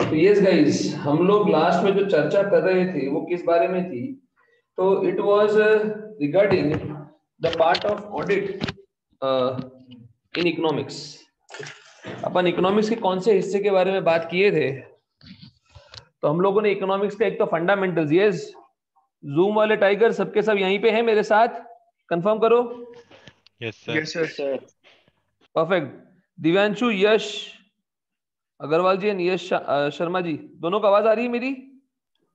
तो yes guys, हम लोग लास्ट में जो चर्चा कर रहे थे वो किस बारे में थी? तो it was regarding the part of audit in economics. Upon economics के कौन से हिस्से के बारे में बात किए थे? तो हम लोगों ने इकोनॉमिक्स का एक तो फंडामेंटल्स, यस, जूम वाले टाइगर सबके सब यहीं पे हैं मेरे साथ, कंफर्म करो। Yes sir. Yes sir. Perfect. Divyanshu, Yash Agarwal ji and Yash Sharma ji, दोनों को आवाज आ रही है मेरी?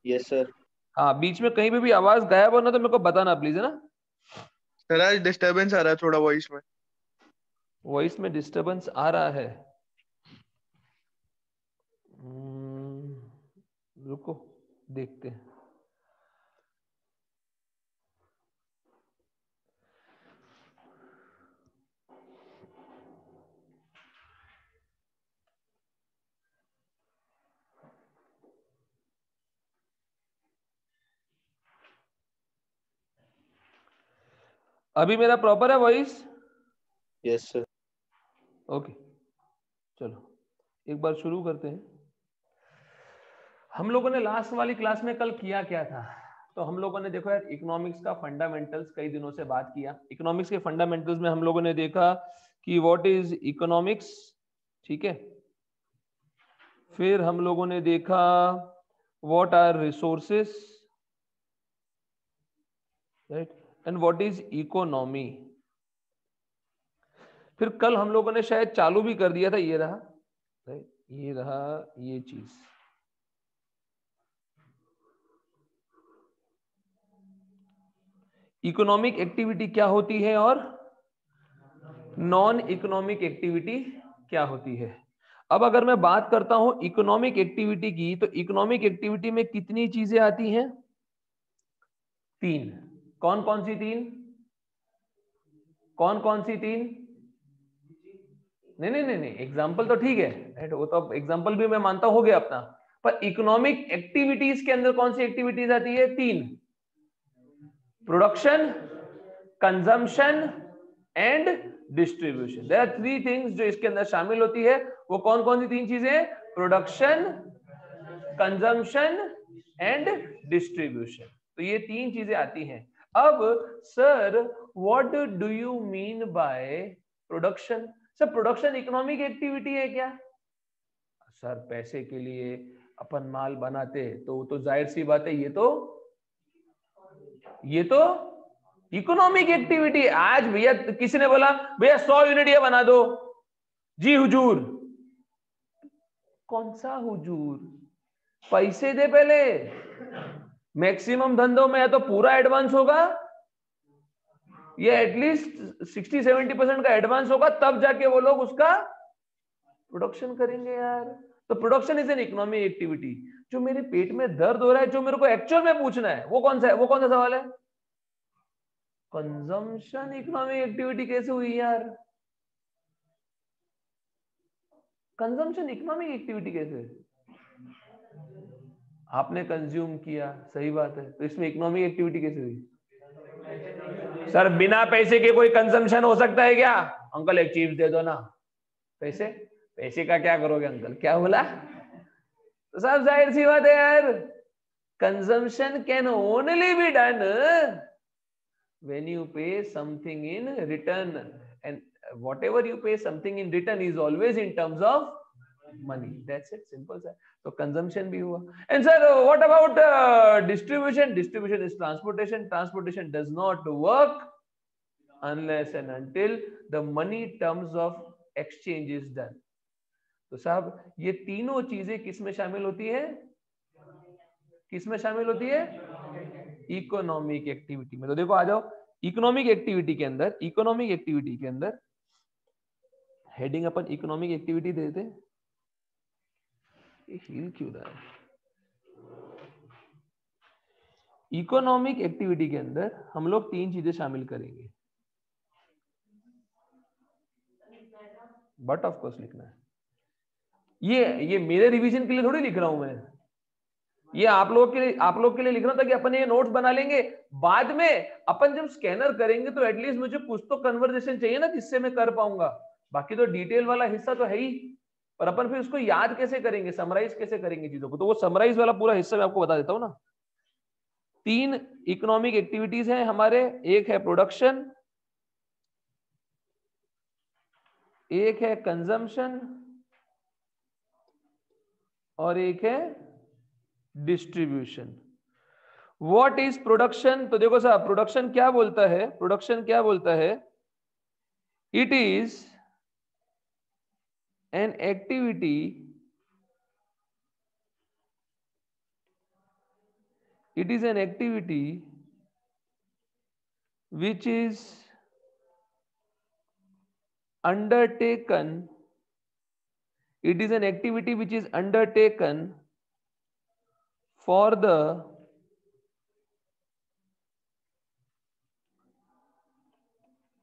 Yes sir. हाँ, बीच में कहीं पे भी आवाज गायब हो ना तो मेरे को बताना प्लीज, है ना? सर आज डिस्टरबेंस आ रहा है थोड़ा वॉइस में। वॉइस में डिस्टरबेंस आ रहा है? रुको देखते हैं। अभी मेरा प्रॉपर है वॉइस? Yes sir. ओके, चलो एक बार शुरू करते हैं। हम लोगों ने लास्ट वाली क्लास में कल किया क्या था? तो हम लोगों ने देखो यार, इकोनॉमिक्स का फंडामेंटल्स कई दिनों से बात किया। इकोनॉमिक्स के फंडामेंटल्स में हम लोगों ने देखा कि व्हाट इज इकोनॉमिक्स, ठीक है। फिर हम लोगों ने देखा what are resources, right, and what is economy. फिर कल हम लोगों ने शायद चालू भी कर दिया था, ये रहा, राइट, ये रहा ये चीज। इकोनॉमिक एक्टिविटी क्या होती है और नॉन इकोनॉमिक एक्टिविटी क्या होती है। अब अगर मैं बात करता हूं इकोनॉमिक एक्टिविटी की, तो इकोनॉमिक एक्टिविटी में कितनी चीजें आती हैं? 3। कौन कौन सी 3? कौन कौन सी 3? नहीं नहीं नहीं नहीं, एग्जाम्पल तो ठीक है, वो तो एग्जाम्पल भी मैं मानता हो गया अपना, पर इकोनॉमिक एक्टिविटीज के अंदर कौन सी एक्टिविटीज आती है? 3। Production, consumption and distribution. There are 3 things जो इसके अंदर शामिल होती है। वो कौन कौन सी 3 चीजें? Production, consumption and distribution. तो ये 3 चीजें आती हैं। अब sir, what do you mean by production? Sir, production economic activity है क्या? सर, पैसे के लिए अपन माल बनाते तो जाहिर सी बात है ये तो इकोनॉमिक एक्टिविटी। आज भैया किसी ने बोला भैया 100 यूनिट ये बना दो, जी हुजूर। कौन सा हुजूर? पैसे दे पहले। मैक्सिमम धंधों में है तो पूरा एडवांस होगा, ये एटलीस्ट 60-70% का एडवांस होगा, तब जाके वो लोग उसका प्रोडक्शन करेंगे यार। तो production is an economic activity. जो मेरे पेट में दर्द हो रहा है, जो मेरे को एक्चुअल में पूछना है, वो कौन सा है? वो कौन सा सवाल है? कंजम्पशन इकोनॉमिक एक्टिविटी कैसे हुई यार? कंजम्पशन इकोनॉमिक एक्टिविटी कैसे? आपने कंज्यूम किया, सही बात है, तो इसमें इकोनॉमिक एक्टिविटी कैसे हुई? सर, बिना पैसे के कोई कंजम्पशन हो सकता है क्या? अंकल एक चिप्स दे दो ना। पैसे? पैसे का क्या करोगे अंकल? क्या बोला? तो सब जाहिर सी बात है यार, consumption can only be done when you pay something in return, and whatever you pay something in return is always in terms of money. That's it, simple sir. So consumption bhi hua. And sir, what about distribution? Distribution is transportation. Transportation does not work unless and until the money terms of exchange is done. तो साहब, ये तीनों चीजें किस में शामिल होती है? किस में शामिल होती है? इकोनॉमिक एक्टिविटी में। तो देखो, आ जाओ इकोनॉमिक एक्टिविटी के अंदर। इकोनॉमिक एक्टिविटी के अंदर हेडिंग अपन इकोनॉमिक एक्टिविटी देते, ये हिल क्यों रहा है? इकोनॉमिक एक्टिविटी के अंदर हम लोग 3 चीजें शामिल करेंगे, बट ऑफ कोर्स लिखना है। ये मेरे रिवीजन के लिए थोड़ी लिख रहा हूं मैं, ये आप लोग के लिए लिख रहा था कि अपन ये नोट्स बना लेंगे, बाद में अपन जब स्कैनर करेंगे तो एटलीस्ट मुझे कुछ तो कन्वर्सेशन चाहिए ना जिससे मैं कर पाऊंगा। बाकी तो डिटेल वाला हिस्सा तो है ही, पर अपन फिर उसको याद कैसे करेंगे, समराइज कैसे करेंगे चीजों को, तो वो समराइज वाला पूरा हिस्सा मैं आपको बता देता हूं ना। 3 इकोनॉमिक एक्टिविटीज हैं हमारे, एक है प्रोडक्शन, एक है कंजम्पशन और एक है डिस्ट्रीब्यूशन। What is production? तो देखो साहब, प्रोडक्शन क्या बोलता है, प्रोडक्शन क्या बोलता है, it is an activity, it is an activity which is undertaken, it is an activity which is undertaken for the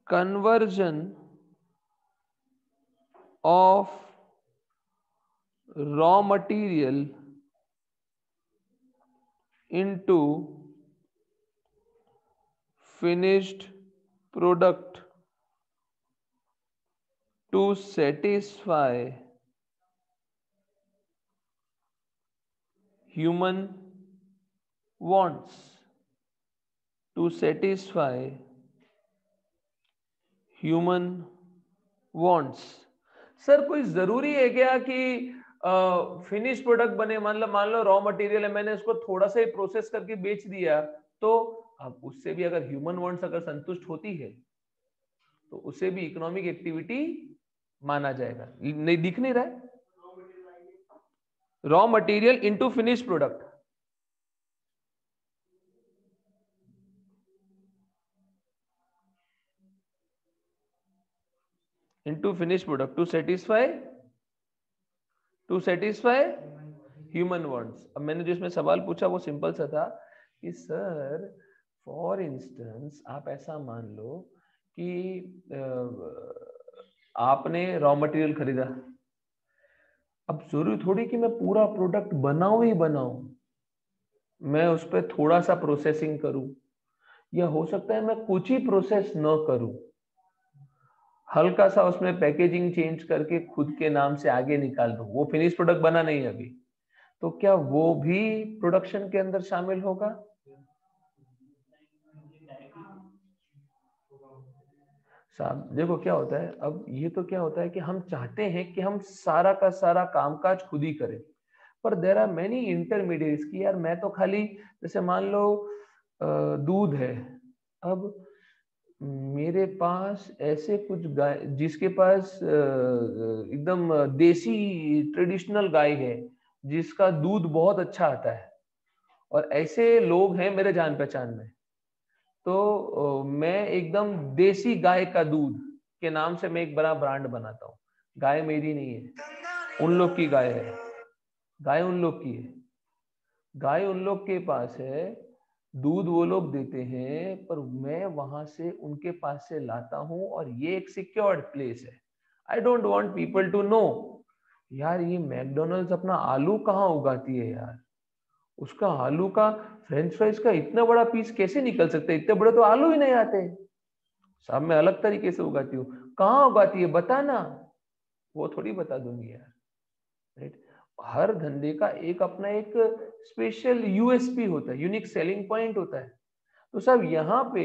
conversion of raw material into finished product to satisfy human wants, to satisfy human wants। Sir कोई जरूरी है क्या कि finish product बने, मान लो raw material है, मैंने उसको थोड़ा सा ही प्रोसेस करके बेच दिया, तो अब उससे भी अगर ह्यूमन वांट्स अगर संतुष्ट होती है तो उसे भी इकोनॉमिक एक्टिविटी माना जाएगा। नहीं दिख नहीं रहा है, raw material into finish product, into finished product to satisfy human wants। अब मैंने जो इसमें सवाल पूछा वो सिंपल सा था कि सर फॉर इंस्टेंस आप ऐसा मान लो कि आपने रॉ मटेरियल खरीदा, अब जरूरी थोड़ी कि मैं पूरा प्रोडक्ट बनाऊं ही बनाऊं, मैं उस पर थोड़ा सा प्रोसेसिंग करूं, या हो सकता है मैं कुछ ही प्रोसेस न करूं, हल्का सा उसमें पैकेजिंग चेंज करके खुद के नाम से आगे निकाल दूं, वो फिनिश प्रोडक्ट बना नहीं अभी, तो क्या वो भी प्रोडक्शन के अंदर शामिल होगा? साहब देखो क्या होता है, अब ये तो क्या होता है कि हम चाहते हैं कि हम सारा का सारा कामकाज खुद ही करें, पर देयर आर मेनी इंटरमीडिएट्स की यार मैं तो खाली, जैसे मान लो दूध है, अब मेरे पास ऐसे कुछ गाय जिसके पास एकदम देसी ट्रेडिशनल गाय है जिसका दूध बहुत अच्छा आता है, और ऐसे लोग हैं मेरे जान पहचान में, तो मैं एकदम देसी गाय का दूध के नाम से मैं एक बड़ा ब्रांड बनाता हूँ। गाय मेरी नहीं है, उन लोग की गाय है, गाय उन लोग की है, गाय उन लोग के पास है, दूध वो लोग देते हैं, पर मैं वहां से उनके पास से लाता हूं और ये एक सिक्योर्ड प्लेस है। I don't want people to know यार ये मैकडोनल्ड्स अपना आलू कहाँ उगाती है यार, उसका आलू का फ्रेंच फ्राइज का इतना बड़ा पीस कैसे निकल सकता है, इतने बड़े तो आलू ही नहीं आते, सब मैं अलग तरीके से उगाती हूँ, कहाँ उगाती है बताना, वो थोड़ी बता दूंगी यार, राइट। हर धंधे का एक अपना एक स्पेशल यूएसपी होता है, यूनिक सेलिंग पॉइंट होता है। तो साहब यहाँ पे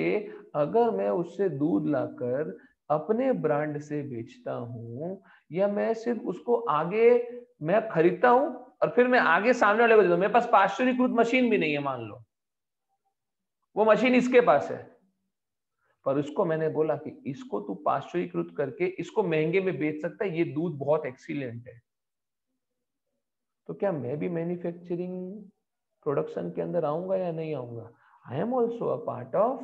अगर मैं उससे दूध लाकर अपने ब्रांड से बेचता हूं, या मैं सिर्फ उसको आगे मैं खरीदता हूं और फिर मैं आगे सामने वाले को देता हूं, मेरे पास पाश्चरीकृत मशीन भी नहीं है, मान लो वो मशीन इसके पास है, पर उसको मैंने बोला कि इसको तू पाश्चरीकृत करके इसको महंगे में बेच सकता है, ये दूध बहुत एक्सीलेंट है, तो क्या मैं भी मैन्युफैक्चरिंग प्रोडक्शन के अंदर आऊंगा या नहीं आऊंगा? I am also a part of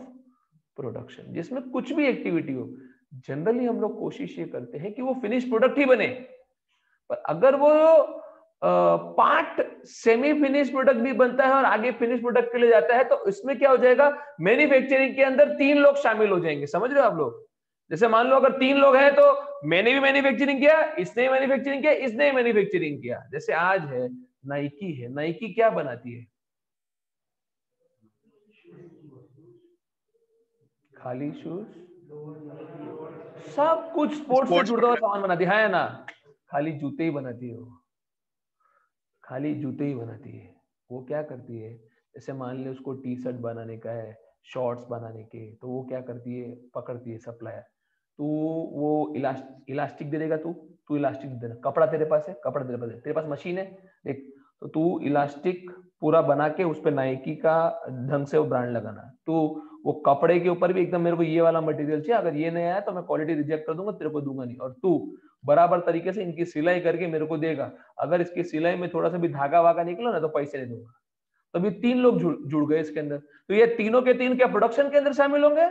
production, जिसमें कुछ भी एक्टिविटी हो। जनरली हम लोग कोशिश ये करते हैं कि वो फिनिश प्रोडक्ट ही बने, पर अगर वो पार्ट सेमी फिनिश प्रोडक्ट भी बनता है और आगे फिनिश प्रोडक्ट के लिए जाता है, तो इसमें क्या हो जाएगा, मैन्युफैक्चरिंग के अंदर 3 लोग शामिल हो जाएंगे, समझ रहे हो आप लोग? जैसे मान लो अगर 3 लोग हैं तो मैंने भी मैन्युफैक्चरिंग किया, इसने भी मैन्युफैक्चरिंग किया, इसने भी मैन्युफैक्चरिंग किया। जैसे आज है नाइकी क्या बनाती है, खाली शूज, सब कुछ स्पोर्ट्स से जुड़ा हुआ सामान बनाती है ना। खाली जूते ही बनाती है वो, खाली जूते ही बनाती है। वो क्या करती है, जैसे मान ले उसको टी शर्ट बनाने का है, शॉर्ट्स बनाने के, तो वो क्या करती है, पकड़ती है सप्लायर, तू वो इलास्टिक दे देगा, तू इलास्टिक दे देना, कपड़ा तेरे पास है, कपड़ा तेरे पास है, तेरे पास मशीन है देख, तो तू इलास्टिक पूरा बना के उस पर नाइकी का ढंग से वो ब्रांड लगाना। तू वो कपड़े के ऊपर भी एकदम मेरे को ये वाला मटेरियल चाहिए, अगर ये नहीं आया तो मैं क्वालिटी रिजेक्ट कर दूंगा, तेरे को दूंगा नहीं। और तू बराबर तरीके से इनकी सिलाई करके मेरे को देगा, अगर इसकी सिलाई में थोड़ा सा भी धागा वागा निकला ना तो पैसे नहीं दूंगा। तो अभी 3 लोग जुड़ गए इसके अंदर, तो ये तीनों के तीन क्या प्रोडक्शन के अंदर शामिल होंगे?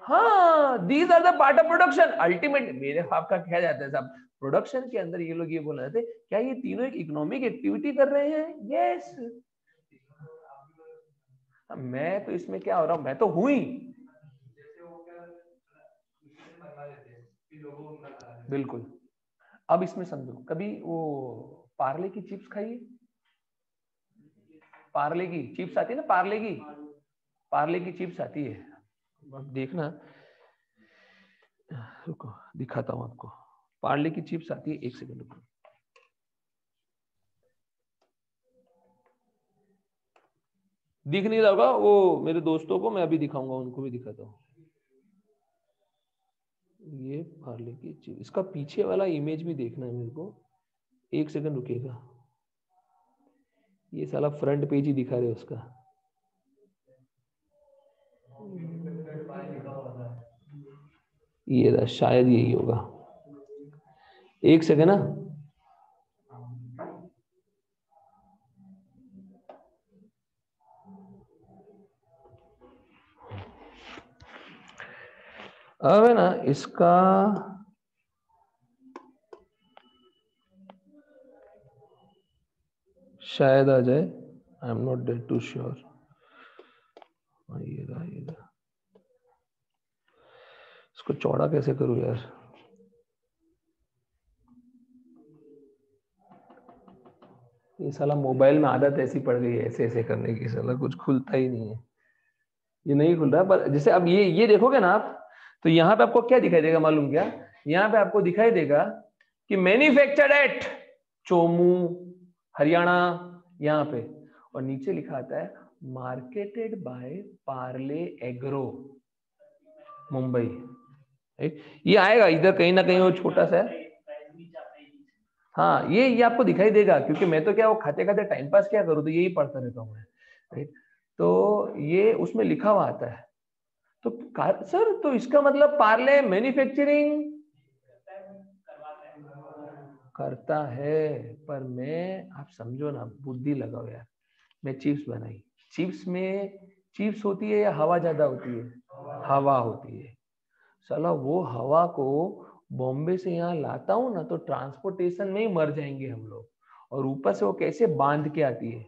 हाँ, these are the part of production. Ultimate मेरे आपका क्या जाता है साहब, प्रोडक्शन के अंदर ये लोग ये बोल रहे थे, क्या ये तीनों एक इकोनॉमिक एक्टिविटी कर रहे हैं? यस। मैं तो इसमें क्या हो रहा हूं, मैं तो हुई बिल्कुल। अब इसमें समझो, कभी वो पार्ले की चिप्स खाइए, पार्ले की चिप्स आती है ना, पार्ले की चिप्स आती है, अब देखना, रुको दिखाता हूं आपको, पार्ले की चिप्स आती है, एक सेकंड रुको। दिख नहीं रहा होगा वो मेरे दोस्तों को, मैं अभी दिखाऊंगा, उनको भी दिखाता हूँ। ये पार्ले की चिप्स, इसका पीछे वाला इमेज भी देखना है मेरे को, एक सेकंड रुकेगा। ये साला फ्रंट पेज ही दिखा रहे उसका। ये रहा, शायद यही होगा, एक सेकंड ना। अब है ना इसका, शायद आ जाए, I am not that too sure. ये रहा, इसको चौड़ा कैसे करूं यार, ये साला मोबाइल में आदत ऐसी पड़ गई है ऐसे ऐसे करने की, साला कुछ खुलता ही नहीं है, ये नहीं खुल रहा। पर जैसे अब ये देखोगे ना आप, तो यहाँ पे आपको क्या दिखाई देगा मालूम क्या, यहाँ पे आपको दिखाई देगा कि मैन्युफैक्चर्ड एट चोमू हरियाणा, यहाँ पे, और नीचे लिखा आता है marketed bye Parle agro Mumbai. ये आएगा इधर कहीं ना कहीं, वो छोटा सा है। हाँ, ये आपको दिखाई देगा, क्योंकि मैं तो क्या वो खाते खाते टाइम पास क्या करूँ, तो यही पढ़ता रहता हूँ मैं, तो ये उसमें लिखा हुआ आता है। तो सर, तो इसका मतलब पार्ले मैन्युफैक्चरिंग करता है, पर मैं, आप समझो ना, बुद्धि लगाओ यार, मैं चिप्स बनाई, चिप्स में चिप्स होती है या हवा ज्यादा होती है? हवा होती है। साला वो हवा को बॉम्बे से यहाँ लाता हूँ ना, तो ट्रांसपोर्टेशन में ही मर जाएंगे हम लोग, और ऊपर से वो कैसे बांध के आती है,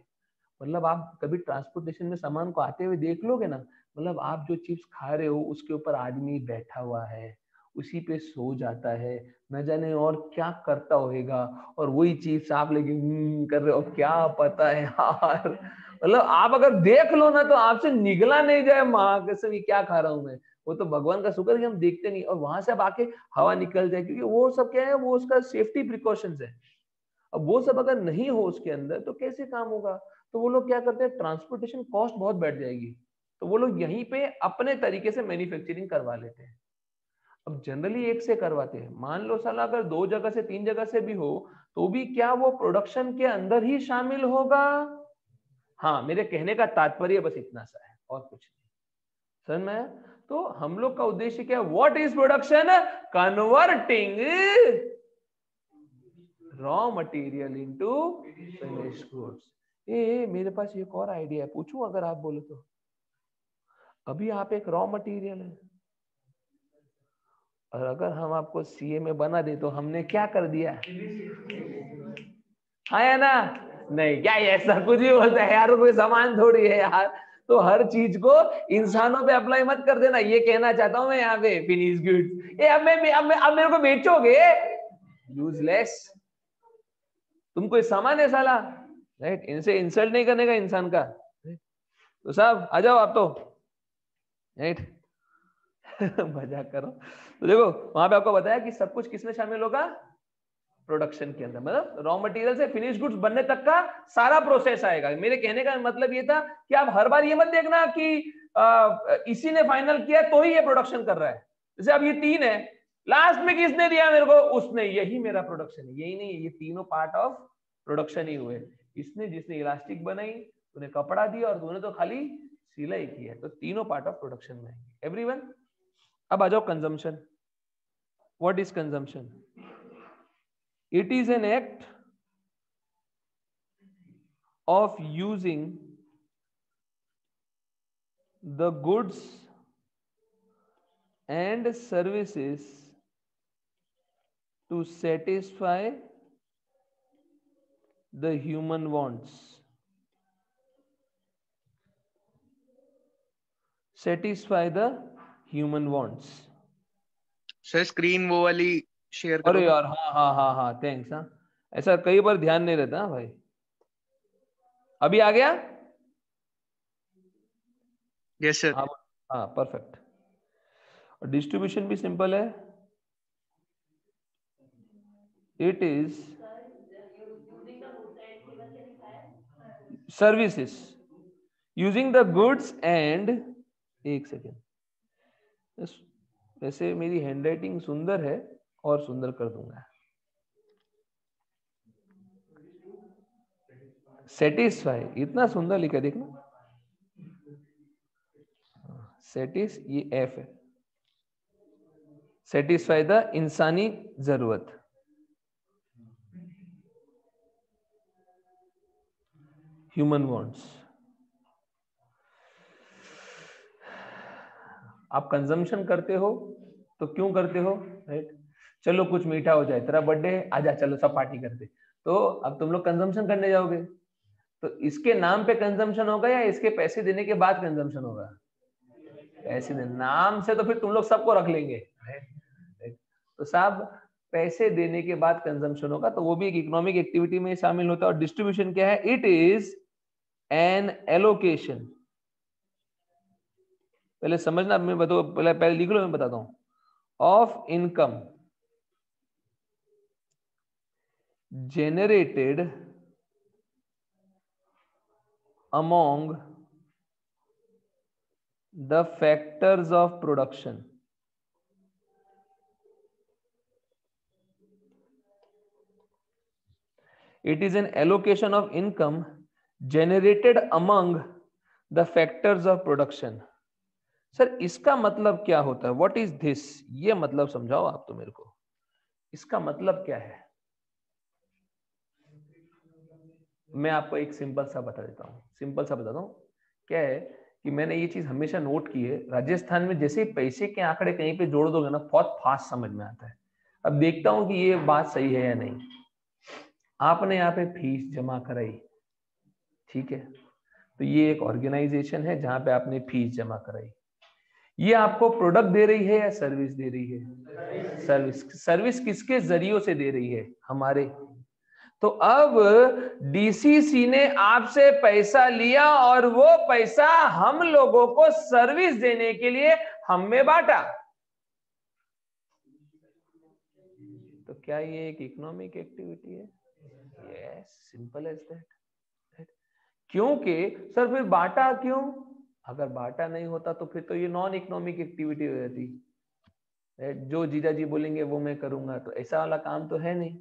मतलब आप कभी ट्रांसपोर्टेशन में सामान को आते हुए देख लोगे ना, मतलब आप जो चिप्स खा रहे हो उसके ऊपर आदमी बैठा हुआ है, उसी पे सो जाता है, न जाने और क्या करता होगा, और वही चिप्स आप लेके कर रहे हो, क्या पता है यार, मतलब आप अगर देख लो ना तो आपसे निगला नहीं जाए, माँ कसम ये क्या खा रहा हूं मैं। वो तो भगवान का शुक्र है कि हम देखते नहीं, और वहां से अब आके हवा निकल जाए, क्योंकि वो सब क्या है, वो उसका सेफ्टी प्रिकॉशंस है। अब वो सब अगर नहीं हो उसके अंदर तो कैसे काम होगा, तो वो लोग क्या करते हैं, ट्रांसपोर्टेशन कॉस्ट बहुत बढ़ जाएगी, तो वो लोग यहीं पे अपने तरीके से मैन्युफैक्चरिंग करवा लेते हैं। अब जनरली एक से करवाते हैं, मान लो साला अगर 2 जगह से 3 जगह से भी हो, तो भी क्या वो प्रोडक्शन के अंदर ही शामिल होगा? हाँ, मेरे कहने का तात्पर्य बस इतना सा है, और कुछ नहीं, समझ में? तो हम लोग का उद्देश्य क्या, what is production? Converting raw material into finished goods. मेरे पास एक और आइडिया है, पूछूं अगर आप बोलो तो? अभी आप एक रॉ मटेरियल है, और अगर हम आपको सीए में बना दे तो हमने क्या कर दिया? हाँ या ना? नहीं, क्या ऐसा कुछ भी बोलता है यार, कोई सामान थोड़ी है यार, तो हर चीज को इंसानों पे अप्लाई मत कर देना, ये कहना चाहता हूं मैं यहाँ पे, फिनिश गुड्स। अब मेरे को बेचोगे, यूजलेस, तुम कोई सामान है साला, राइट? इनसे इंसल्ट नहीं करने का इंसान का। तो साहब आ जाओ आप तो, राइट। मजाक करो। तो देखो वहां पे आपको बताया कि सब कुछ किसमें शामिल होगा, प्रोडक्शन के अंदर, मतलब रॉ मटेरियल से फिनिश गुड्स बनने तक का सारा प्रोसेस आएगा। मेरे कहने का मतलब ये था कि आप हर बार ये मत देखना कि इसी ने फाइनल किया तो ही ये प्रोडक्शन कर रहा है। जैसे अब ये 3 है, लास्ट में किसने दिया मेरे को, उसने, यही मेरा प्रोडक्शन है। यही नहीं है, ये तीनों पार्ट ऑफ प्रोडक्शन ही हुए। इसने, जिसने इलास्टिक बनाई, तूने कपड़ा दिया, और तूने तो खाली सिलाई की है। तो तीनों पार्ट ऑफ प्रोडक्शन में आएंगे। एवरीवन, अब आ जाओ consumption. What is consumption? It is an act of using the goods and services to satisfy the human wants. Satisfy the human wants. Sir screen वो वाली शेयर अरे करोगे? यार, हाँ हाँ हाँ हाँ, थैंक्स। हाँ, ऐसा कई बार ध्यान नहीं रहता। हाँ भाई, अभी आ गया? Yes sir. हाँ, परफेक्ट। और डिस्ट्रीब्यूशन भी सिंपल है। It is services using the goods and, एक सेकेंड, वैसे मेरी हैंडराइटिंग सुंदर है और सुंदर कर दूंगा। सेटिस्फाई, इतना सुंदर लिखा, देखना। सेटिस, ये एफ है। सेटिस्फाई द इंसानी जरूरत। Human wants. आप कंजम्पशन करते हो तो क्यों करते हो, राइट? चलो कुछ मीठा हो जाए, तेरा बर्थडे, आजा चलो सब पार्टी करते। तो अब तुम लोग कंजम्पशन करने जाओगे, तो इसके नाम पे कंजम्पशन होगा या इसके पैसे देने के बाद कंजम्पशन होगा? पैसे देने, नाम से तो फिर तुम लोग सबको रख लेंगे, तो साहब पैसे देने के बाद कंजम्पशन होगा, तो वो भी एक इकोनॉमिक एक्टिविटी में शामिल होता है। और डिस्ट्रीब्यूशन क्या है? It is an allocation. पहले समझना, मैं बताओ, पहले लिख लो, मैं बताता हूं। Of income generated among the factors of production. It is an allocation of income generated among the factors of production. Sir इसका मतलब क्या होता है? What is this? ये मतलब समझाओ आप तो मेरे को, इसका मतलब क्या है? मैं आपको एक सिंपल सा बता देता हूँ, सिंपल सा बताता हूँ। क्या है कि मैंने ये चीज हमेशा नोट की है, राजस्थान में जैसे ही पैसे के आंकड़े कहीं पे जोड़ दोगे ना, बहुत फास्ट समझ में आता है। अब देखता हूँ कि ये बात सही है या नहीं। आपने यहाँ पे फीस जमा कराई, ठीक है, तो ये एक ऑर्गेनाइजेशन है जहां पे आपने फीस जमा कराई। ये आपको प्रोडक्ट दे रही है या सर्विस दे रही है? सर्विस। सर्विस किसके जरिए से दे रही है? हमारे। तो अब डीसीसी ने आपसे पैसा लिया और वो पैसा हम लोगों को सर्विस देने के लिए हम में बांटा। तो क्या ये एक इकोनॉमिक एक्टिविटी है? Yes, simple as that. क्योंकि सर फिर बांटा क्यों? अगर बांटा नहीं होता तो फिर तो ये नॉन इकोनॉमिक एक्टिविटी हो जाती। जो जीजा जी बोलेंगे वो मैं करूंगा, तो ऐसा वाला काम तो है नहीं।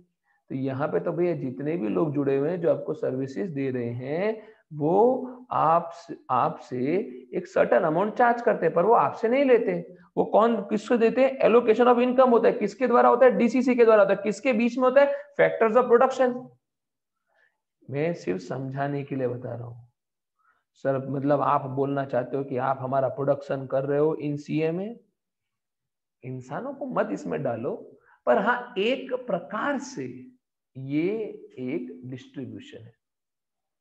तो यहाँ पे तो भैया जितने भी लोग जुड़े हुए हैं जो आपको सर्विसेज दे रहे हैं, वो आपसे एक सर्टेन अमाउंट चार्ज करते हैं, पर वो आपसे नहीं लेते। वो कौन, किसको देते हैं? एलोकेशन ऑफ इनकम होता है। किसके द्वारा होता है? डीसीसी के द्वारा होता है। किसके बीच में होता है? Factors of production. मैं सिर्फ समझाने के लिए बता रहा हूँ सर। मतलब आप बोलना चाहते हो कि आप हमारा प्रोडक्शन कर रहे हो इन सीए में, इंसानों को मत इसमें डालो। पर हाँ, एक प्रकार से ये एक डिस्ट्रीब्यूशन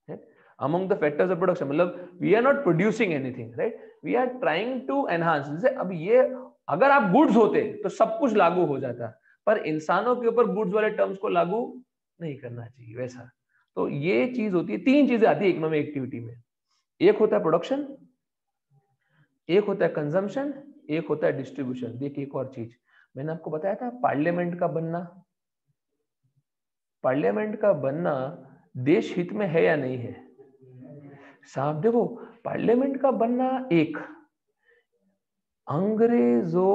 है among the factors of production. मतलब we are not producing anything, right, we are trying to enhance. जैसे अब ये अगर आप गुड्स होते तो सब कुछ लागू हो जाता, पर इंसानों के ऊपर गुड्स वाले टर्म्स को लागू नहीं करना चाहिए वैसा। तो ये चीज होती है, 3 चीजें आती है इकोनॉमिक एक्टिविटी में। एक होता है प्रोडक्शन, एक होता है कंजम्पशन, एक होता है डिस्ट्रीब्यूशन। देखिए एक और चीज मैंने आपको बताया था, पार्लियामेंट का बनना, पार्लियामेंट का बनना देश हित में है या नहीं है साहब? देखो पार्लियामेंट का बनना एक अंग्रेजों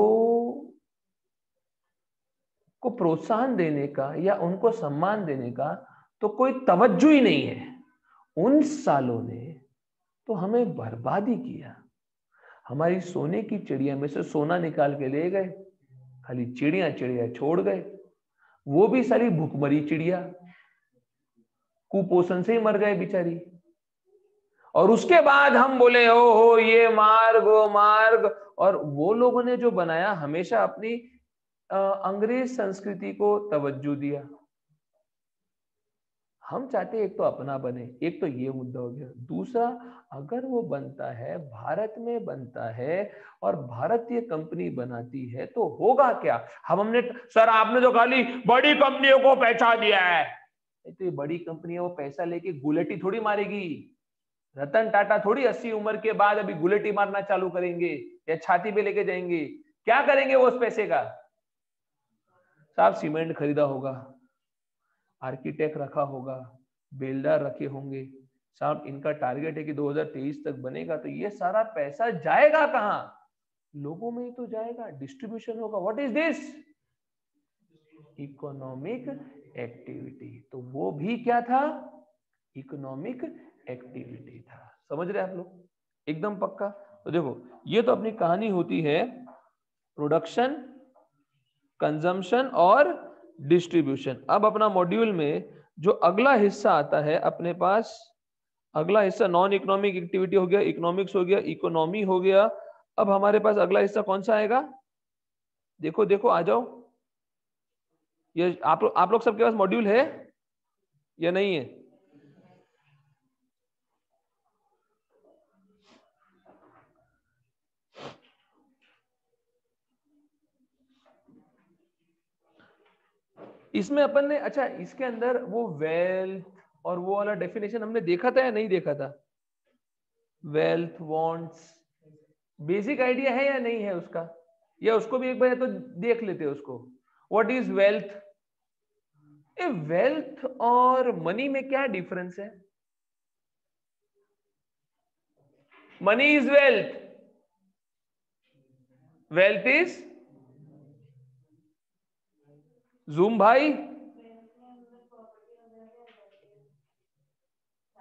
को प्रोत्साहन देने का या उनको सम्मान देने का तो कोई तवज्जो ही नहीं है। उन सालों ने तो हमें बर्बाद ही किया। हमारी सोने की चिड़िया में से सोना निकाल के ले गए, खाली चिड़िया चिड़िया छोड़ गए, वो भी सारी भूखमरी चिड़िया, कुपोषण से ही मर गए बेचारी। और उसके बाद हम बोले ओ हो ये मार्ग वो मार्ग, और वो लोगों ने जो बनाया हमेशा अपनी अंग्रेज संस्कृति को तवज्जो दिया। हम चाहते एक तो अपना बने, एक तो ये मुद्दा हो गया। दूसरा, अगर वो बनता है भारत में बनता है और भारतीय कंपनी बनाती है तो होगा क्या? हमने सर आपने जो खाली बड़ी कंपनियों को पैसा दिया है, तो ये बड़ी कंपनियां वो पैसा लेके गुलेटी थोड़ी मारेगी। रतन टाटा थोड़ी 80 उम्र के बाद अभी गुलेटी मारना चालू करेंगे या छाती पे लेके जाएंगे। क्या करेंगे वो उस पैसे का? साहब सीमेंट खरीदा होगा, आर्किटेक्ट रखा होगा, बिल्डर रखे होंगे, साहब इनका टारगेट है कि 2023 तक बनेगा, तो ये सारा पैसा जाएगा कहां? लोगों में ही तो जाएगा, डिस्ट्रीब्यूशन होगा। What is this? Economic activity. तो वो भी क्या था? इकोनॉमिक एक्टिविटी था। समझ रहे आप लोग? एकदम पक्का। तो देखो ये तो अपनी कहानी होती है प्रोडक्शन, कंजम्पशन और डिस्ट्रीब्यूशन। अब अपना मॉड्यूल में जो अगला हिस्सा आता है अपने पास, अगला हिस्सा नॉन इकोनॉमिक एक्टिविटी हो गया, इकोनॉमिक्स हो गया, इकोनॉमी हो गया। अब हमारे पास अगला हिस्सा कौन सा आएगा? देखो देखो आ जाओ। ये आप लोग सबके पास मॉड्यूल है या नहीं है? इसमें अपन ने, अच्छा इसके अंदर वो वेल्थ और वो वाला डेफिनेशन हमने देखा था या नहीं देखा था? वेल्थ, वांट्स, बेसिक आइडिया है या नहीं है उसका? या उसको भी एक बार तो देख लेते हैं उसको। What is wealth? A wealth और मनी में क्या डिफरेंस है? Money is wealth, wealth is zoom भाई,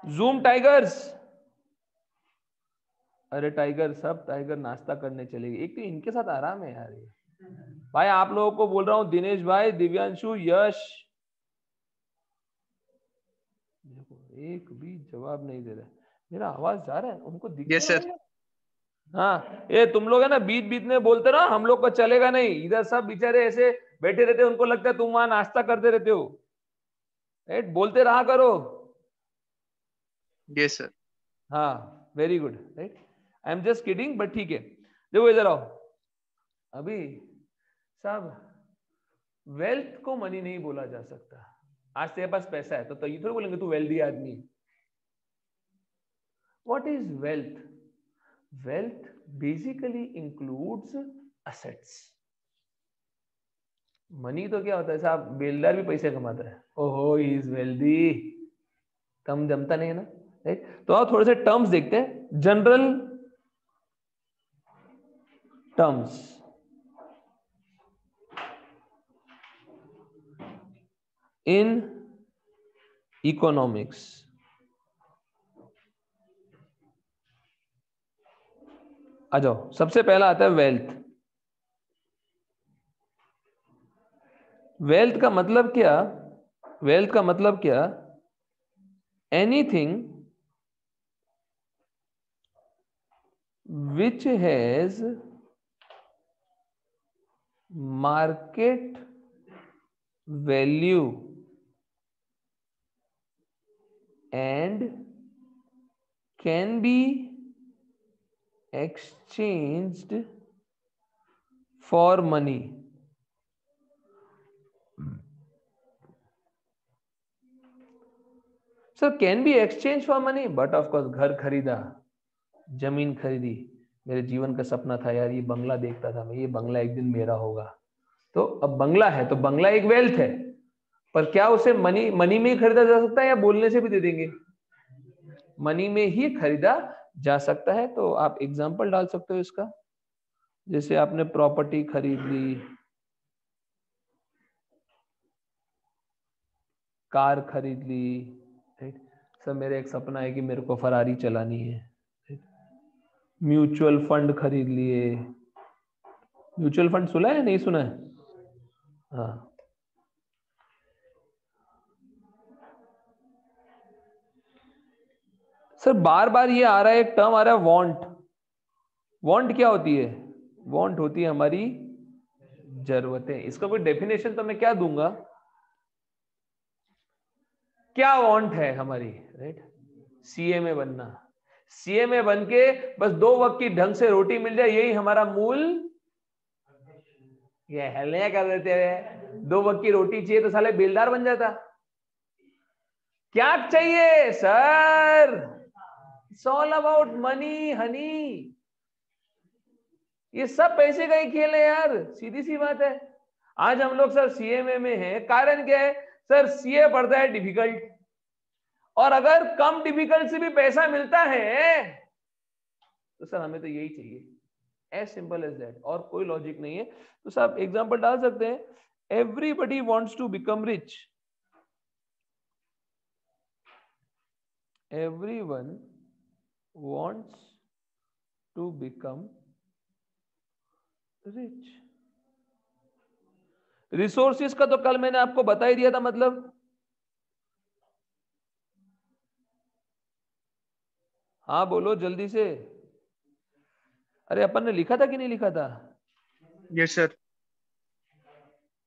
जूम टाइगर्स। अरे टाइगर, सब टाइगर नाश्ता करने चलेगी। एक तो इनके साथ आराम है यार। भाई आप लोगों को बोल रहा हूं, दिनेश भाई, दिव्यांशु, यश, देखो एक भी जवाब नहीं दे रहा। मेरा आवाज जा रहा है उनको? दिख यस रहा सर। है? हाँ, ये तुम लोग है ना बीच बीच में बोलते रहो, हम लोग को चलेगा नहीं। इधर सब बेचारे ऐसे बैठे रहते, उनको लगता है तुम वहां नाश्ता करते रहते हो। राइट, बोलते रहा करो। Yes sir. हाँ very good. Right, I am just kidding, but ठीक है। देखो इधर आओ। अभी साहब वेल्थ को मनी नहीं बोला जा सकता। आज तेरे पास पैसा है तो ये थोड़ी बोलेंगे तू वेल्दी आदमी। What is wealth? Wealth basically includes assets. Money तो क्या होता है साहब? बिल्डर भी पैसे कमाता है, ओहो ही इज वेल्दी, कम जमता नहीं है ना। राइट, तो आप थोड़े से टर्म्स देखते हैं, जनरल टर्म्स। इन इकोनॉमिक्स आ जाओ। सबसे पहला आता है वेल्थ। वेल्थ का मतलब क्या? वेल्थ का मतलब क्या? Anything which has market value and can be exchanged for money. Sir can be exchange for money, but of course घर खरीदा, जमीन खरीदी, मेरे जीवन का सपना था यार, ये बंगला देखता था मैं, ये बंगला एक दिन मेरा होगा। तो अब बंगला है तो बंगला एक वेल्थ है, पर क्या उसे मनी में ही खरीदा जा सकता है या बोलने से भी दे देंगे? मनी में ही खरीदा जा सकता है। तो आप एग्जांपल डाल सकते हो इसका, जैसे आपने प्रॉपर्टी खरीद ली, कार खरीद ली, राइट। सर मेरा एक सपना है कि मेरे को फरारी चलानी है। म्यूचुअल फंड खरीद लिए। म्यूचुअल फंड सुना है नहीं सुना है? हाँ, सर बार बार ये आ रहा है, एक टर्म आ रहा है वांट। वांट क्या होती है? वांट होती है हमारी जरूरतें। इसका कोई डेफिनेशन तो मैं क्या दूंगा? क्या वांट है हमारी, राइट? सीए में बनना। सीए में बन के बस 2 वक्त की ढंग से रोटी मिल जाए, यही हमारा मूल। ये हेलने कर देते हैं, 2 वक्त की रोटी चाहिए तो साले बेलदार बन जाता। क्या चाहिए sir? It's all about money Honey. ये सब पैसे का ही खेल है यार, सीधी सी बात है। आज हम लोग सर सीएमए में हैं, कारण क्या है? सर सीए पड़ता है डिफिकल्ट, और अगर कम डिफिकल्ट से भी पैसा मिलता है तो सर हमें तो यही चाहिए। एज सिंपल एज दैट, और कोई लॉजिक नहीं है। तो सर आप एग्जांपल डाल सकते हैं, everybody wants to become rich. Everyone wants to become rich. Resources का तो कल मैंने आपको बता ही दिया था, मतलब हाँ बोलो जल्दी से। अरे अपन ने लिखा था कि नहीं लिखा था? Yes sir.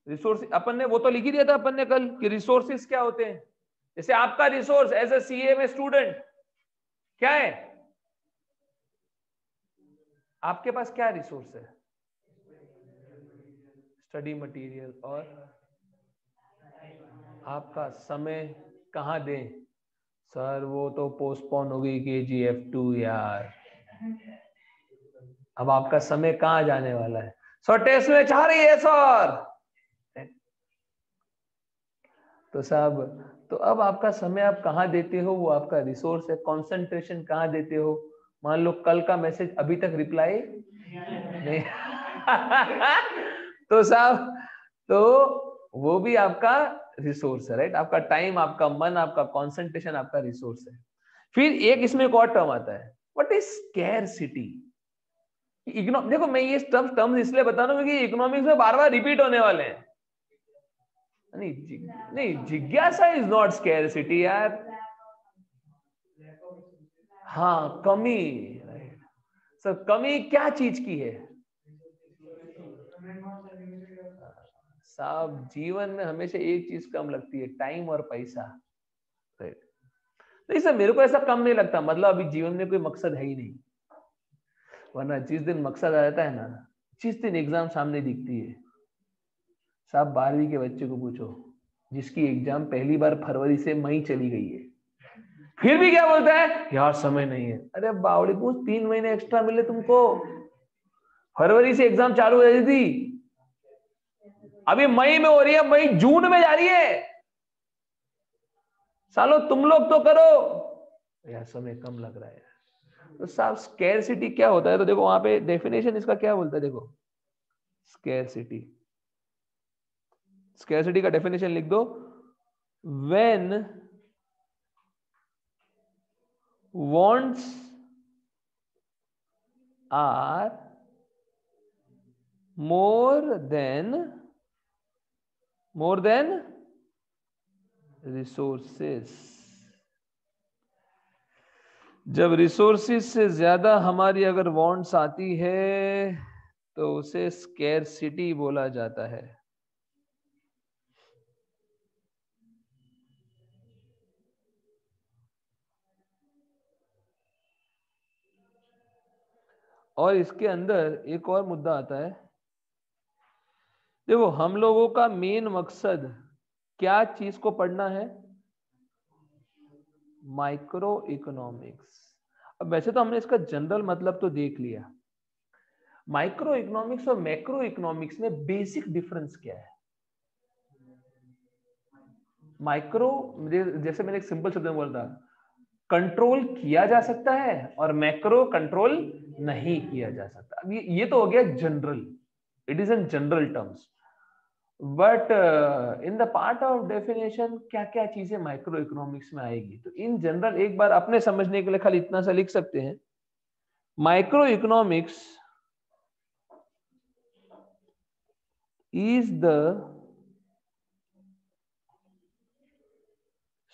रिसोर्स अपन ने वो तो लिख ही दिया था अपन ने कल कि रिसोर्सेज क्या होते हैं। जैसे आपका रिसोर्स एज ए सीए में स्टूडेंट क्या है? आपके पास क्या रिसोर्स है? Study material. और आपका समय कहाँ दें? सर वो तो पोस्टपोन हो गई KGF2 यार। अब आपका समय कहाँ जाने वाला है? सर टेस्ट में चाह रही है सर। तो साहब, तो अब आपका समय आप कहाँ देते हो, वो आपका रिसोर्स है। कंसंट्रेशन कहाँ देते हो? मान लो कल का मैसेज अभी तक रिप्लाई नहीं तो साहब, तो वो भी आपका रिसोर्स है, राइट? आपका टाइम, आपका मन, आपका कंसंट्रेशन आपका रिसोर्स है। फिर एक इसमें एक और टर्म आता है, व्हाट इज स्कैरसिटी। देखो मैं ये टर्म्स इसलिए बता रहा हूं क्योंकि इकोनॉमिक्स में बार बार रिपीट होने वाले हैं। नहीं, जिज्ञासा इज नॉट स्कैरसिटी यार। हाँ, कमी। सर कमी क्या चीज की है? साहब जीवन में हमेशा एक चीज कम लगती है, टाइम और पैसा, राइट? नहीं सर मेरे को ऐसा कम नहीं लगता, मतलब अभी जीवन में कोई मकसद है ही नहीं, वरना जिस दिन मकसद आ जाता है ना, जिस दिन एग्जाम सामने दिखती है। साहब 12वीं के बच्चे को पूछो, जिसकी एग्जाम पहली बार फरवरी से मई चली गई है, फिर भी क्या बोलता है? यार समय नहीं है। अरे बावड़ी पूछ, 3 महीने एक्स्ट्रा मिले तुमको। फरवरी से एग्जाम चालू हो रही थी, अभी मई में हो रही है, मई जून में जा रही है। सालो तुम लोग तो करो यार, समय कम लग रहा है। तो साहब स्कैरसिटी क्या होता है? तो देखो वहां पे डेफिनेशन इसका क्या बोलता है, देखो स्कैरसिटी। स्कैरसिटी का डेफिनेशन लिख दो, when wants are more than resources। जब रिसोर्सेज से ज्यादा हमारी अगर वांट्स आती है तो उसे स्कैरसिटी बोला जाता है। और इसके अंदर एक और मुद्दा आता है, देखो हम लोगों का मेन मकसद क्या चीज को पढ़ना है? Micro economics. अब वैसे तो हमने इसका जनरल मतलब तो देख लिया, माइक्रो इकोनॉमिक्स और मैक्रो इकोनॉमिक्स में बेसिक डिफरेंस क्या है? माइक्रो, जैसे मैंने एक सिंपल शब्द में बोला था, कंट्रोल किया जा सकता है, और मैक्रो कंट्रोल नहीं किया जा सकता। अब ये तो हो गया general, it is in general terms. But in the part of definition क्या क्या चीजें माइक्रो इकोनॉमिक्स में आएगी, तो इन जनरल एक बार अपने समझने के लिए खाली इतना सा लिख सकते हैं, micro economics is the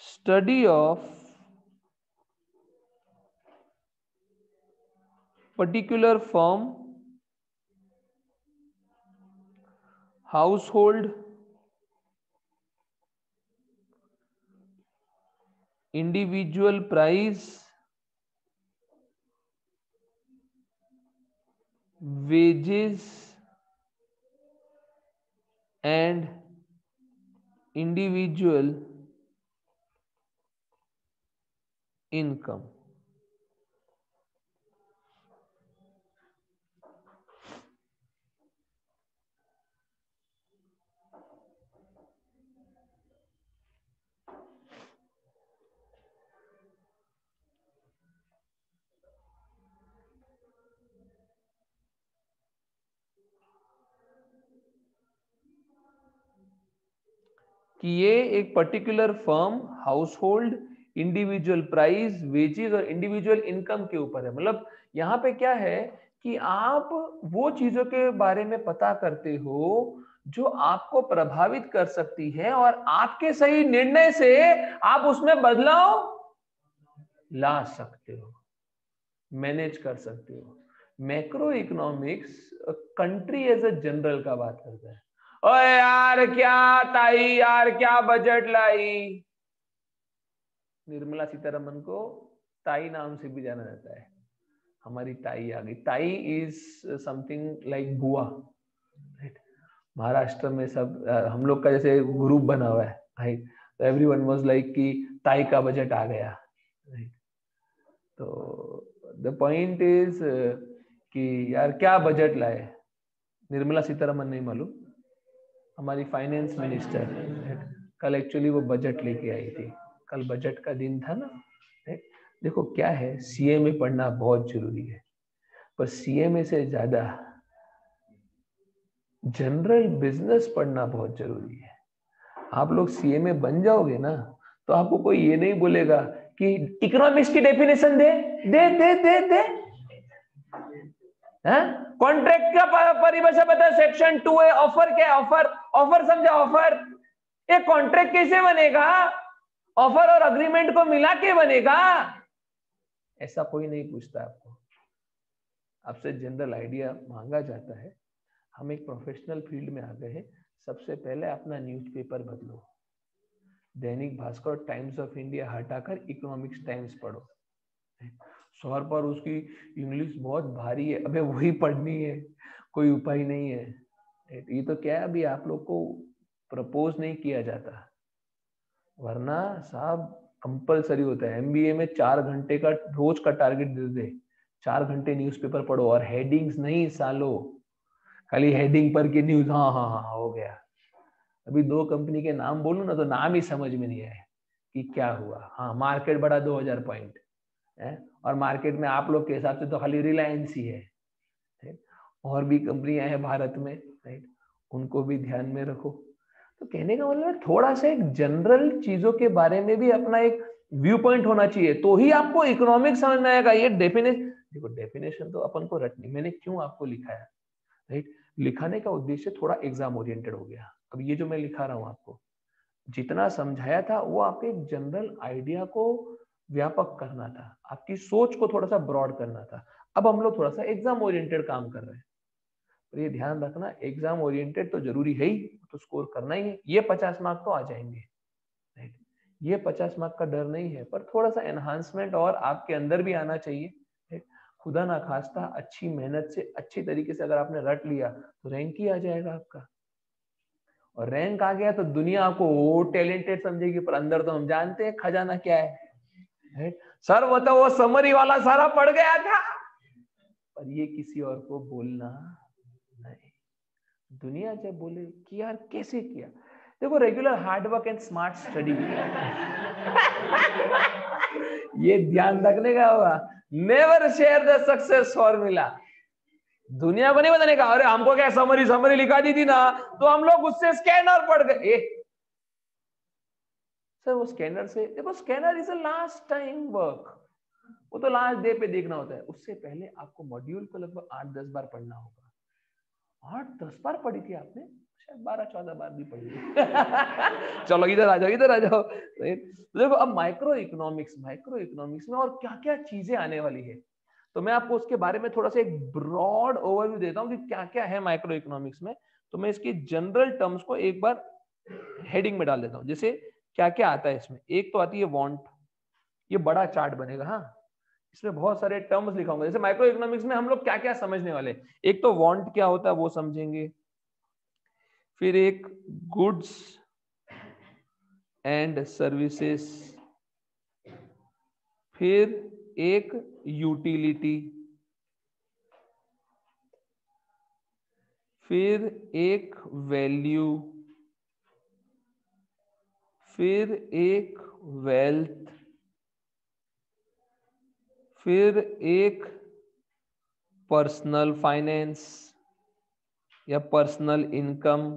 study of particular firm, household, individual price, wages and individual income। कि ये एक particular firm, house hold, individual price, wages और इंडिविजुअल इनकम के ऊपर है। मतलब यहाँ पे क्या है कि आप वो चीजों के बारे में पता करते हो जो आपको प्रभावित कर सकती है, और आपके सही निर्णय से आप उसमें बदलाव ला सकते हो, मैनेज कर सकते हो। Macro economics country as a general का बात करता है। ओए यार क्या ताई, यार क्या बजट लाई। निर्मला सीतारमन को ताई नाम से भी जाना जाता है। हमारी ताई आ गई। ताई इज समथिंग लाइक बुआ, राइट? महाराष्ट्र में सब हम लोग का जैसे ग्रुप बना हुआ है, राइट? तो एवरीवन वाज लाइक कि ताई का बजट आ गया, राइट? तो द पॉइंट इज कि यार क्या बजट लाए। निर्मला सीतारमन नहीं मालूम, हमारी फाइनेंस मिनिस्टर, राइट? कल एक्चुअली वो बजट लेके आई थी, कल बजट का दिन था ना, राइट? देखो क्या है, सीएमए पढ़ना बहुत जरूरी है, पर सीएमए से ज्यादा जनरल बिजनेस पढ़ना बहुत जरूरी है। आप लोग सीएमए बन जाओगे ना, तो आपको कोई ये नहीं बोलेगा कि इकोनॉमिक्स की डेफिनेशन दे दे दे दे दे, कॉन्ट्रैक्ट का परिभाषा बता, सेक्शन 2A। ऑफर क्या है? ऑफर, ऑफर समझा? ऑफर, एक कॉन्ट्रैक्ट कैसे बनेगा? ऑफर और अग्रीमेंट को मिला के बनेगा। ऐसा कोई नहीं पूछता आपको, आपसे जनरल आइडिया मांगा जाता है। हम एक प्रोफेशनल फील्ड में आ गए हैं, सबसे पहले अपना न्यूज़पेपर बदलो, Dainik Bhaskar, times of India हटाकर इकोनॉमिक्स टाइम्स पढ़ो। सर पर उसकी इंग्लिश बहुत भारी है, अबे वही पढ़नी है, कोई उपाय नहीं है। ये तो क्या है, अभी आप लोग को प्रपोज नहीं किया जाता, वरना साहब कंपलसरी होता है। एमबीए में 4 घंटे का रोज का टारगेट दे दे, 4 घंटे न्यूज़पेपर पढ़ो, और हेडिंग्स नहीं सालो, खाली हेडिंग पर की न्यूज, हाँ हाँ हाँ हो गया। अभी 2 कंपनी के नाम बोलूं ना तो नाम ही समझ में नहीं आए कि क्या हुआ। हाँ, मार्केट बढ़ा 2000 पॉइंट है, और मार्केट में आप लोग के हिसाब से तो खाली रिलायंस ही है, और भी कंपनियां हैं भारत में, राइट? उनको भी ध्यान में रखो। तो कहने का मतलब थोड़ा सा एक जनरल चीजों के बारे में भी अपना एक व्यू पॉइंट होना चाहिए, तो ही आपको इकोनॉमिक्स समझ में आएगा। ये डेफिनेशन, देखो डेफिनेशन तो अपन को रटनी, मैंने क्यों आपको लिखा है, राइट? लिखाने का उद्देश्य थोड़ा एग्जाम ओरिएंटेड हो गया। अब ये जो मैं लिखा रहा हूँ आपको, जितना समझाया था वो आपके जनरल आइडिया को व्यापक करना था, आपकी सोच को थोड़ा सा ब्रॉड करना था। अब हम लोग थोड़ा सा एग्जाम ओरिएंटेड काम कर रहे हैं, तो ये ध्यान रखना, एग्जाम ओरिएंटेड तो जरूरी है ही, तो स्कोर करना ही है। ये 50 मार्क तो आ जाएंगे, राइट? ये 50 मार्क का डर नहीं है, पर थोड़ा सा एनहांसमेंट और आपके अंदर भी आना चाहिए, राइट? खुदा ना खास्ता अच्छी मेहनत से अच्छी तरीके से अगर आपने रट लिया तो रैंक ही आ जाएगा आपका, और रैंक आ गया तो दुनिया आपको वो टैलेंटेड समझेगी, पर अंदर तो हम जानते हैं खजाना क्या है, राइट? सर वो तो वो समरी वाला सारा पढ़ गया था, पर ये किसी और को बोलना नहीं। दुनिया जब बोले कि यार कैसे किया, देखो regular hard work and smart study ये ध्यान रखने का होगा। Never share the success formula. दुनिया को नहीं बताने का, अरे हमको क्या समरी समरी लिखा दी थी ना, तो हम लोग उससे स्कैनर पढ़ गए। सर वो स्कैनर से, देखो scanner is a last time work, वो तो लास्ट डे पे देखना होता है। उससे पहले आपको मॉड्यूल को लगभग 8-10 बार पढ़ना होगा। 8-10 बार पढ़ी थी आपने, शायद 12-14 बार भी पढ़ी चलो इधर आ जाओ, इधर आ जाओ। तो देखो अब माइक्रो इकोनॉमिक्स में और क्या क्या चीजें आने वाली है, तो मैं आपको उसके बारे में थोड़ा सा एक ब्रॉड ओवरव्यू देता हूँ कि क्या क्या है माइक्रो इकोनॉमिक्स में। तो मैं इसकी जनरल टर्म्स को एक बार हेडिंग में डाल देता हूँ, जैसे क्या क्या आता है इसमें। एक तो आती है वांट, ये बड़ा चार्ट बनेगा, हाँ इसमें बहुत सारे टर्म्स लिखा होगा। जैसे माइक्रो इकोनॉमिक्स में हम लोग क्या क्या समझने वाले, एक तो वांट क्या होता है वो समझेंगे, फिर एक गुड्स एंड सर्विसेज, फिर एक यूटिलिटी, फिर एक वैल्यू, फिर एक वेल्थ, फिर एक पर्सनल फाइनेंस या पर्सनल इनकम,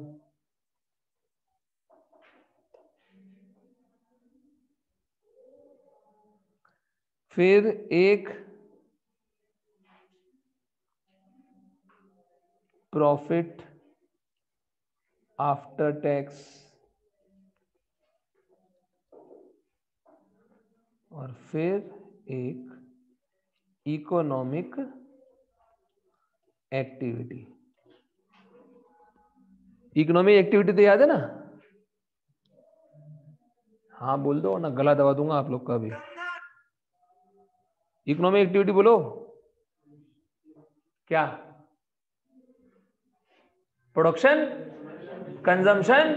फिर एक प्रॉफिट आफ्टर टैक्स, और फिर एक इकोनॉमिक एक्टिविटी। इकोनॉमिक एक्टिविटी तो याद है ना? हाँ बोल दो ना, गला दबा दूंगा आप लोग का भी। इकोनॉमिक एक्टिविटी बोलो क्या? Production, consumption,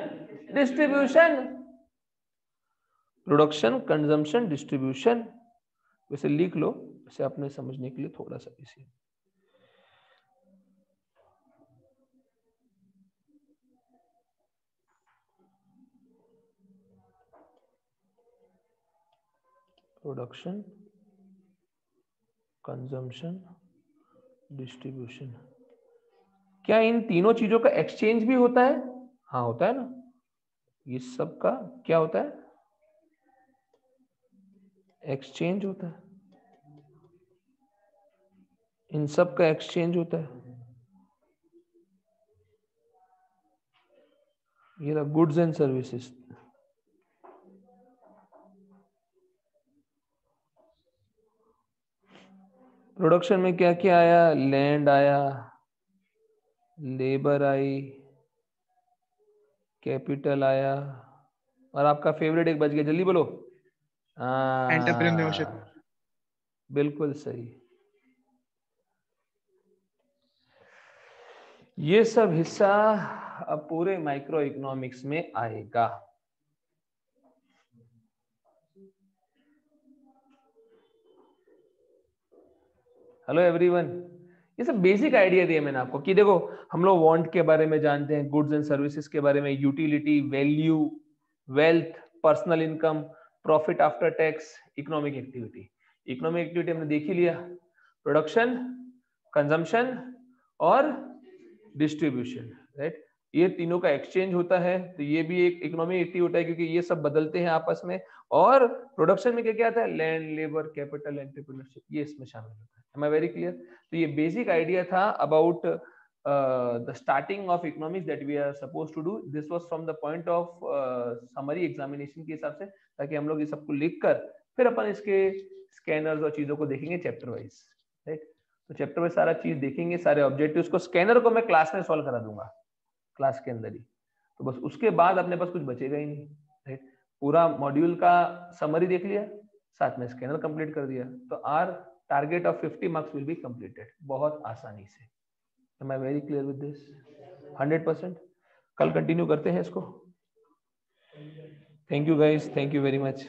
distribution. Production, consumption, distribution, वैसे लिख लो, वैसे अपने समझने के लिए थोड़ा सा इसी। Production, consumption, distribution. क्या इन तीनों चीजों का एक्सचेंज भी होता है? हाँ होता है ना। ये सब का क्या होता है? एक्सचेंज होता है। इन सब का एक्सचेंज होता है। ये रहा गुड्स एंड सर्विसेज। प्रोडक्शन में क्या क्या आया? लैंड आया, लेबर आई, कैपिटल आया, और आपका फेवरेट एक बच गया, जल्दी बोलो। एंटरप्रेन्योरशिप। बिल्कुल सही। ये सब हिस्सा अब पूरे माइक्रो इकोनॉमिक्स में आएगा। हेलो एवरीवन, ये सब बेसिक आइडिया दिए मैंने आपको कि देखो हम लोग वांट के बारे में जानते हैं, गुड्स एंड सर्विसेज के बारे में, utility, value, wealth, personal income, profit after tax, economic activity. Economic activity हमने देख ही लिया, प्रोडक्शन, कंजम्पशन और डिस्ट्रीब्यूशन, राइट। ये तीनों का एक्सचेंज होता है, तो ये भी एक इकोनॉमिक एक्टिविटी होता है क्योंकि ये सब बदलते हैं आपस में। और प्रोडक्शन में क्या क्या आता है? लैंड, लेबर, कैपिटल, एंटरप्रेन्योरशिप, ये इसमें शामिल होता है। Am I very clear? तो ये बेसिक आइडिया था about the starting of economics that we are suppose to do. This was from the point of summary examination के हिसाब से, ताकि हम लोग ये सबको लिख कर फिर अपन इसके स्कैनर्स और चीजों को देखेंगे चैप्टर वाइज, राइट। तो चैप्टर में सारा चीज देखेंगे, सारे ऑब्जेक्टिव्स को। स्कैनर को मैं क्लास में सॉल्व करा दूंगा, क्लास के अंदर ही। तो बस उसके बाद अपने पास कुछ बचेगा ही नहीं, राइट। पूरा मॉड्यूल का समरी देख लिया, साथ में स्कैनर कंप्लीट कर दिया, तो our target of 50 marks will be completed बहुत आसानी से। Am I very clear with this? 100%। कल कंटिन्यू करते हैं इसको। Thank you guys, thank you very much.